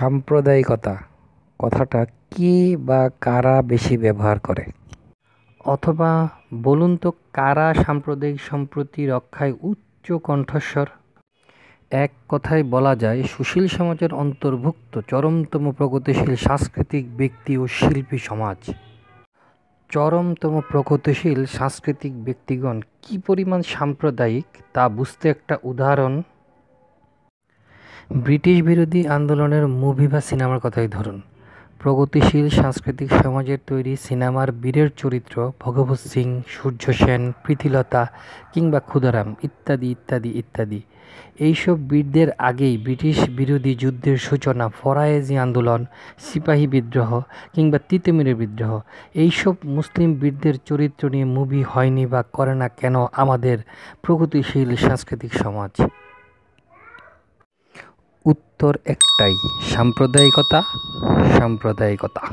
সাম্প্রদায়িকতা কথাটা কে বা কারা বেশি ব্যবহার করে? অথবা বলুন তো, কারা সাম্প্রদায়িক সম্প্রীতি রক্ষায় উচ্চ কণ্ঠস্বর? এক কথায় বলা যায়, সুশীল সমাজের অন্তর্ভুক্ত চরমতম প্রগতিশীল সাংস্কৃতিক ব্যক্তি ও শিল্পী সমাজ। চরমতম প্রগতিশীল সাংস্কৃতিক ব্যক্তিগণ কী পরিমাণ সাম্প্রদায়িক তা বুঝতে একটা উদাহরণ ব্রিটিশ বিরোধী আন্দোলনের মুভি বা সিনেমার কথাই ধরুন। প্রগতিশীল সাংস্কৃতিক সমাজের তৈরি সিনেমার বীরের চরিত্র ভগবত সিং, সূর্য সেন, প্রীতিলতা কিংবা ক্ষুদারাম ইত্যাদি ইত্যাদি ইত্যাদি। এইসব বীরদের আগেই ব্রিটিশ বিরোধী যুদ্ধের সূচনা, ফরায়েজি আন্দোলন, সিপাহী বিদ্রোহ কিংবা তিতুমিরের বিদ্রোহ। এইসব মুসলিম বীরদের চরিত্র নিয়ে মুভি হয়নি বা করে না কেন আমাদের প্রগতিশীল সাংস্কৃতিক সমাজ? উত্তর একটাই, সাম্প্রদায়িকতা। সাম্প্রদায়িকতা।